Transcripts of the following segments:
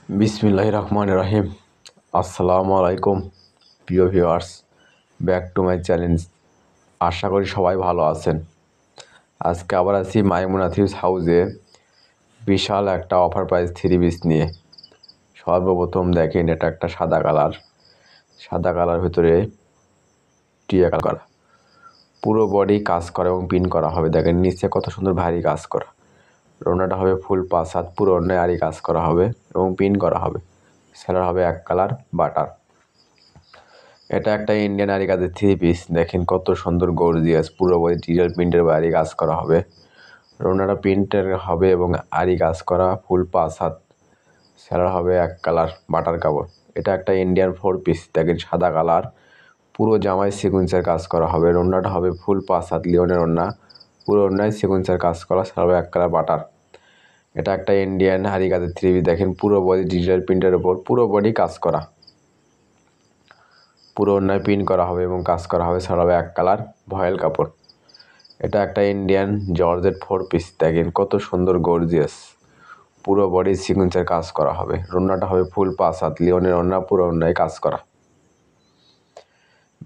বিসমিল্লাহির রহমানির রহিম। আসসালামু আলাইকুম প্রিয় viewers, back to my challenge. আশা করি সবাই ভালো আছেন। আজকে আবার আছি মাইমুনা থ্রিপিস হাউসে বিশাল একটা অফার প্রাইস থ্রি পিস নিয়ে। সর্বপ্রথম দেখেন, এটা একটা সাদা কালার ভিতরে টিয়া কালার, পুরো বডি কাজ করা এবং পিন করা হবে। দেখেন নিচে কত সুন্দর ভারী কাজ করা। ওড়নাটা হবে ফুল 5 হাত, পুরো ওড়নায় আরি কাজ করা হবে এবং পিন করা হবে। সেলার হবে এক কালার বাটার। এটা একটা ইন্ডিয়ান আরি কাজের থ্রি পিস। দেখেন কত সুন্দর গর্জিয়াস, পুরো বডি ডিজিটাল প্রিন্টের আরি কাজ করা হবে। ওড়নাটা প্রিন্টের হবে এবং আরি কাজ করা, ফুল 5 হাত। সেলার হবে এক কালার বাটার কাপড়। এটা একটা ইন্ডিয়ান 4 পিস। দেখেন সাদা কালার, পুরো জামায় সিকুয়েন্সের কাজ করা হবে। ওড়নাটা হবে ফুল 5 হাত লিওনের ওড়না, পুরো ওড়নায় সিকুয়েন্সের কাজ করা। সেলার হবে এক কালার বাটার। এটা একটা ইন্ডিয়ান আরি কাজের থ্রি পিস। দেখেন পুরো বডি ডিজিটাল প্রিন্টের ওপর পুরো বডি কাজ করা, পুরো ওড়নায় পিন করা হবে এবং কাজ করা হবে। সেলার হবে এক কালার ভয়েল কাপড়। এটা একটা ইন্ডিয়ান জর্জেট 4 পিস। দেখেন কত সুন্দর গর্জিয়াস, পুরো বডি সিকুয়েন্সের কাজ করা হবে। ওড়নাটা হবে ফুল 5 হাত লিওনের ওড়না, পুরো ওড়নায় কাজ করা।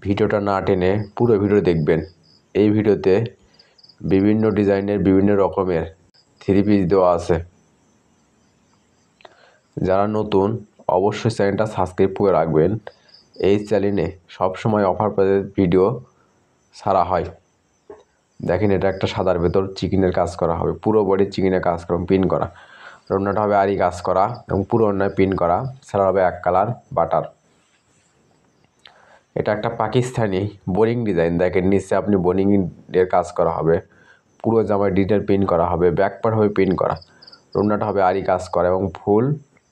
ভিডিওটা না টেনে পুরো ভিডিও দেখবেন। এই ভিডিওতে বিভিন্ন ডিজাইনের বিভিন্ন রকমের থ্রি পিস দেওয়া আছে। যারা নতুন অবশ্যই চ্যানেলটা সাবস্ক্রাইব করে রাখবেন। এই চ্যানেলে সবসময় অফার প্রাইজের ভিডিও ছাড়া হয়। দেখেন এটা একটা সাদার ভেতর চিকেনের কাজ করা হবে, পুরো বডি চিকেনের কাজ করা, পিন করা। ওড়নাটা হবে আরি কাজ করা এবং পুরো ওড়নায় পিন করা। সেলার হবে এক কালার বাটার। এটা একটা পাকিস্তানি বোরিং ডিজাইন। দেখেন নিচে আপনি বোরিং এর কাজ করা হবে, পুরো জামায় ডিটেল পিন করা হবে, ব্যাক পার্ট হবে পিন করা। ওড়নাটা হবে আরি কাজ করা এবং ফুল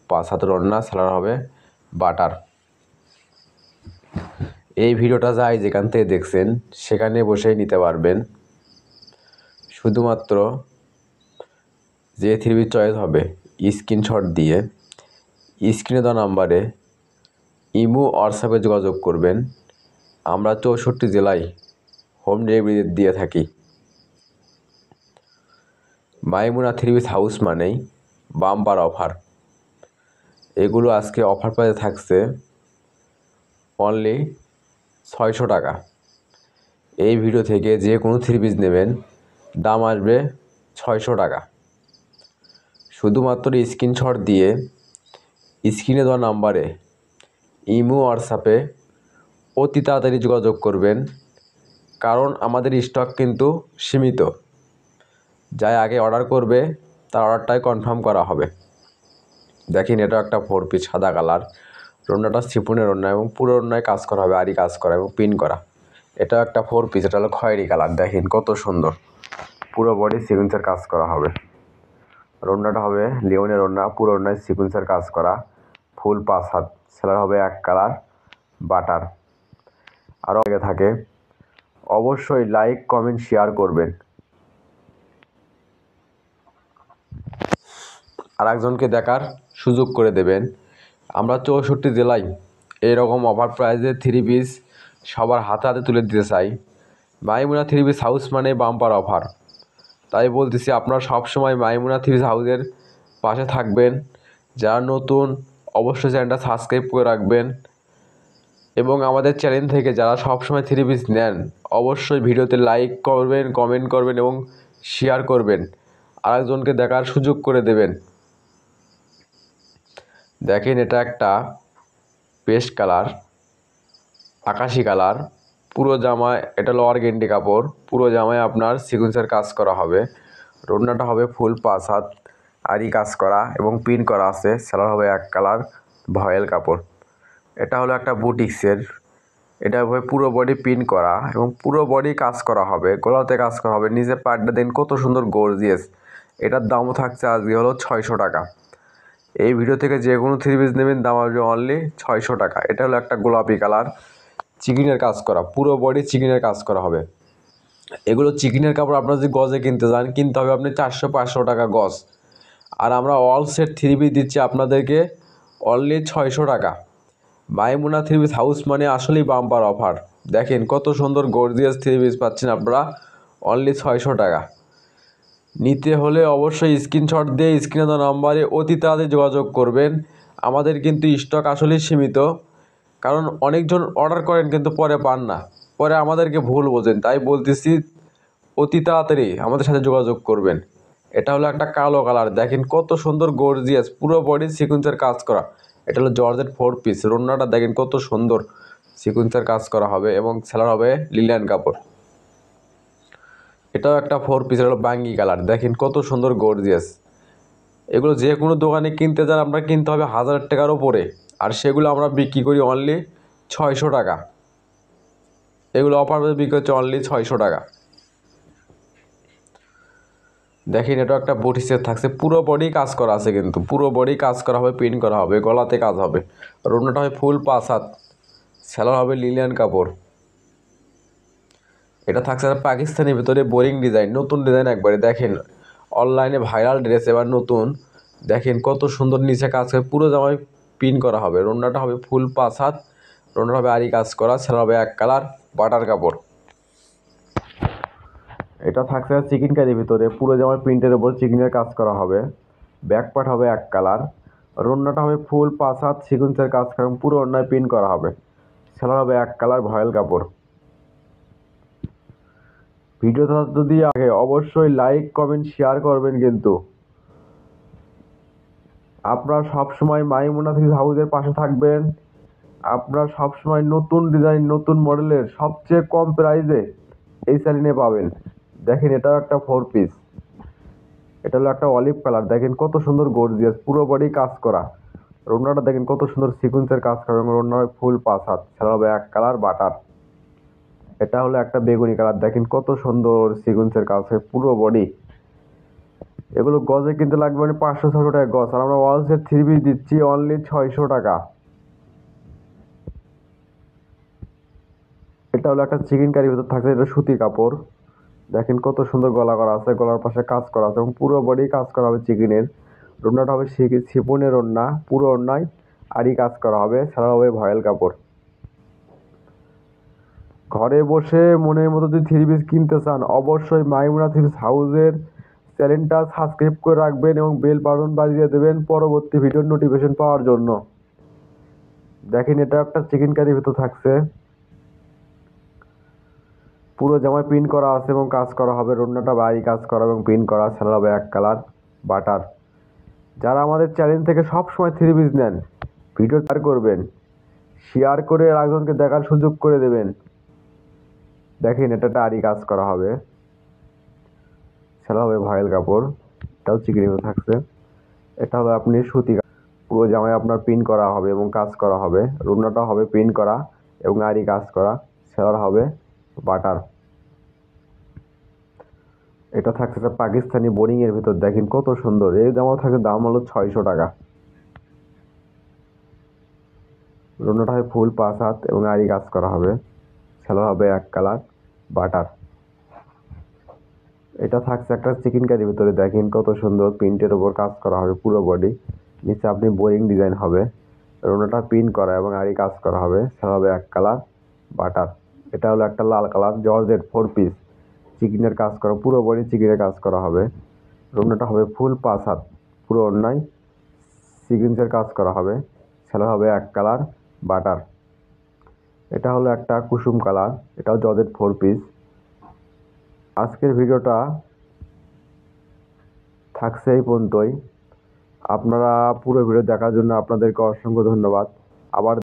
5 হাতের ওড়না। সেলার হবে বাটার। এই ভিডিওটা যাই যেখান থেকে দেখছেন সেখানে বসেই নিতে পারবেন। শুধুমাত্র যে থ্রি পিস চয়েস হবে স্ক্রিনশট দিয়ে স্ক্রিনে দেওয়া নাম্বারে ইমো হোয়াটসঅ্যাপে যোগাযোগ করবেন। আমরা 64 জেলায় হোম ডেলিভারি দিয়ে থাকি। মাইমুনা থ্রি পিস হাউস মানেই বাম্পার অফার। এগুলো আজকে অফার প্রাইসে থাকছে অনলি 600 টাকা। এই ভিডিও থেকে যে কোনো থ্রি পিস নেবেন দাম আসবে 600 টাকা। শুধুমাত্র স্ক্রিনশট দিয়ে স্ক্রিনে দেওয়া নাম্বারে ইমো হোয়াটসঅ্যাপে অতি তাড়াতাড়ি যোগাযোগ করবেন, কারণ আমাদের স্টক কিন্তু সীমিত। যাই আগে অর্ডার করবে তার অর্ডারটাই কনফার্ম করা হবে। দেখেন এটা একটা 4 পিস সাদা কালার। ওড়নাটা সিফনের ওড়না এবং পুরো ওড়নায় কাজ করা হবে, আরি কাজ করা এবং পিন করা। এটা একটা 4 পিস। এটা হলো খয়েরি কালার। দেখেন কত সুন্দর, পুরো বডি সিকুয়েন্সের কাজ করা হবে। ওড়নাটা হবে লিওনের ওড়না, পুরো ওড়নায় সিকুয়েন্সের কাজ করা, ফুল 5 হাত। সেলার হবে এক কালার বাটার। আরও আগে থাকে অবশ্যই লাইক কমেন্ট শেয়ার করবেন, আর একজনকে দেখার সুযোগ করে দেবেন। আমরা 64 জেলায় এইরকম অফার প্রাইজে থ্রি পিস সবার হাতে হাতে তুলে দিতে চাই। মাইমুনা থ্রি পিস হাউস মানে বাম্পার অফার। তাই বলতেছি আপনারা সবসময় মাইমুনা থ্রি পিস হাউসের পাশে থাকবেন। যারা নতুন অবশ্যই চ্যানেলটা সাবস্ক্রাইব করে রাখবেন, এবং আমাদের চ্যানেল থেকে যারা সবসময় থ্রি পিস নেন অবশ্যই ভিডিওতে লাইক করবেন, কমেন্ট করবেন এবং শেয়ার করবেন, আরেকজনকে দেখার সুযোগ করে দেবেন। দেখেন এটা একটা পেস্ট কালার, আকাশি কালার, পুরো জামায় এটা হলো অর্গেন্ডি কাপড়, পুরো জামায় আপনার সিকুয়েন্সের কাজ করা হবে। ওড়নাটা হবে ফুল 5 হাত, আরি কাজ করা এবং পিন করা আছে। সেলার হবে এক কালার ভয়েল কাপড়। এটা হলো একটা বুটিক্সের। এটা হবে পুরো বডি পিন করা এবং পুরো বডি কাজ করা হবে, গলাতে কাজ করা হবে। নিচে পাটটা দেন কত সুন্দর গর্জিয়াস। এটার দামও থাকছে আজকে হলো 600 টাকা। এই ভিডিও থেকে যে কোনো থ্রি পিস নেবেন দাম আসবে অনলি 600 টাকা। এটা হলো একটা গোলাপি কালার, চিকেনের কাজ করা, পুরো বডি চিকেনের কাজ করা হবে। এগুলো চিকেনের কাপড় আপনারা যদি গজে কিনতে যান কিনতে হবে আপনি 400-500 টাকা গজ, আর আমরা অল সেট থ্রি পিস দিচ্ছি আপনাদেরকে অনলি 600 টাকা। মাইমুনা থ্রি পিস হাউস মানে আসলেই বাম্পার অফার। দেখেন কত সুন্দর গর্জিয়াস থ্রি পিস পাচ্ছেন আপনারা অনলি 600 টাকা। নিতে হলে অবশ্যই স্ক্রিনশট দিয়ে স্ক্রিনে দেওয়া নাম্বারে অতি তাড়াতাড়ি যোগাযোগ করবেন, আমাদের কিন্তু স্টক আসলেই সীমিত, কারণ অনেকজন অর্ডার করেন কিন্তু পরে পান না, পরে আমাদেরকে ভুল বোঝেন। তাই বলতেছি অতি তাড়াতাড়ি আমাদের সাথে যোগাযোগ করবেন। এটা হলো একটা কালো কালার, দেখেন কত সুন্দর গর্জিয়াস, পুরো বডি সিকুয়েন্সের কাজ করা। এটা হলো জর্জেট 4 পিস। ওড়নাটা দেখেন কত সুন্দর সিকুয়েন্সের কাজ করা হবে এবং সেলার হবে লিলিয়ান কাপড়। এটাও একটা 4 পিস, হলো বাঙ্গি কালার, দেখেন কত সুন্দর গর্জিয়াস। এগুলো যে কোনো দোকানে কিনতে যান আমরা কিনতে হবে 1000 টাকার ওপরে, আর সেগুলো আমরা বিক্রি করি অনলি 600 টাকা। এগুলো অফার বিক্রি হচ্ছে অনলি 600 টাকা। দেখেন এটা একটা বডি সেট থাকছে, পুরো বডি কাজ করা আছে, কিন্তু পুরো বডি কাজ করা হবে, প্রিন্ট করা হবে, গলাতে কাজ হবে। আর অন্যটা হবে ফুল 5 হাত, সেলার হবে লিলিয়ান কাপড়। এটা থাকছে পাকিস্তানের ভিতরে বোরিং ডিজাইন, নতুন ডিজাইন একবারে। দেখেন অনলাইনে ভাইরাল ড্রেস, এবার নতুন। দেখেন কত সুন্দর নিচে কাজ করে, পুরো জামায় প্রিন্ট করা হবে। ওড়নাটা হবে ফুল 5 হাত, ওড়নাটা হবে আরি কাজ করা, সেলার হবে এক কালার বাটার কাপড়। এটা থাকছে চিকেন কারির ভিতরে, পুরো জামার প্রিন্টের উপর চিকেনের কাজ করা হবে। ব্যাক পার্ট হবে এক কালার, ওড়নাটা হবে ফুল 5 হাত সিকুয়েন্সের কাজ করা, পুরো ওড়নায় প্রিন্ট করা হবে। সেলার হবে এক কালার ভয়েল কাপড়। ভিডিওটা যদি আগে অবশ্যই লাইক কমেন্ট শেয়ার করবেন, কিন্তু আপনারা সবসময় মাইমুনা থ্রিপিস হাউসের পাশে থাকবেন। আপনারা সবসময় নতুন ডিজাইন নতুন মডেলের সবচেয়ে কম প্রাইসে এই স্যালিনে পাবেন। দেখেন এটাও একটা 4 পিস। এটা হলো একটা অলিভ কালার, দেখেন কত সুন্দর গর্জিয়াস, পুরো বডি কাজ করা। ওড়নাটা দেখেন কত সুন্দর সিকুয়েন্সের কাজ করা এবং ওড়না হবে ফুল 5 হাত, সেটা হবে এক কালার বাটার। এটা হলো একটা বেগুনি কালার, দেখেন কত সুন্দর সিকুয়েন্সের কাজ হয় পুরো বডি। এগুলো গজে কিনতে লাগবে মানে 500-600 টাকা গজ, আর আমরা ওয়াল সেট 3 পিস দিচ্ছি অনলি 600 টাকা। এটা হলো একটা চিকেন কারির ভিতর থাকছে, এটা সুতি কাপড়। দেখেন কত সুন্দর গলা করা আছে, গলার পাশে কাজ করা আছে এবং পুরো বডি কাজ করা হবে চিকেনের। ওড়নাটা হবে শিফনের ওড়না, পুরো ওড়নায় আরি কাজ করা হবে, সারা হবে ভয়েল কাপড়। ঘরে বসে মনের মতো যদি 3 পিস কিনতে চান অবশ্যই মাইমুনা থ্রিপিস হাউসের চ্যানেলটা সাবস্ক্রাইব করে রাখবেন এবং বেল বাটন বাজিয়ে দেবেন পরবর্তী ভিডিওর নোটিফিকেশন পাওয়ার জন্য। দেখেন এটা একটা চিকেন কারির ভিতর থাকছে, পুরো জামায় প্রিন্ট করা আছে এবং কাজ করা হবে। ওড়নাটা বাইরে কাজ করা এবং প্রিন্ট করা, সেলার হবে এক কালার বাটার। যারা আমাদের চ্যানেল থেকে সব সময় 3 পিস নেন ভিডিও শেয়ার করবেন, শেয়ার করে একজনকে দেখার সুযোগ করে দেবেন। দেখেন এটা আরি কাজ করা হবে, সেটা হবে ভয়েল কাপড়। এটাও চিকেনের মধ্যে থাকছে। এটা হলো আপনি সুতি, পুরো জামায় আপনার প্রিন্ট করা হবে এবং কাজ করা হবে। ওড়নাটা হবে প্রিন্ট করা এবং আরি কাজ করা, সেলার হবে বাটার। এটা থাকছে একটা পাকিস্তানি বোরিং এর ভিতর, দেখেন কত সুন্দর। এই জামা থাকে, দাম হলো 600 টাকা। ওড়নাটা হয় ফুল 5 হাত এবং আরি কাজ করা হবে, সেলার হবে এক কালার বাটার। এটা থাকছে একটা চিকেন কারির ভিতরে, দেখেন কত সুন্দর প্রিন্টের উপর কাজ করা হবে পুরো বডি। নিচে আপনি বোরিং ডিজাইন হবে, ওড়নাটা প্রিন্ট করা এবং আরি কাজ করা হবে, সেটা হবে এক কালার বাটার। এটা হলো একটা লাল কালার জর্জেট 4 পিস, চিকেনের কাজ করা, পুরো বডি চিকেনের কাজ করা হবে। ওড়নাটা হবে ফুল 5 হাত, পুরো ওড়নায় সিকুয়েন্সের কাজ করা হবে, সেটা হবে এক কালার বাটার। এটা হলো একটা কুসুম কালার, এটাও জর্জেট 4 পিস। আজকের ভিডিওটা থাকছে এই পর্যন্তই। আপনারা পুরো ভিডিও দেখার জন্য আপনাদেরকে অসংখ্য ধন্যবাদ। আবার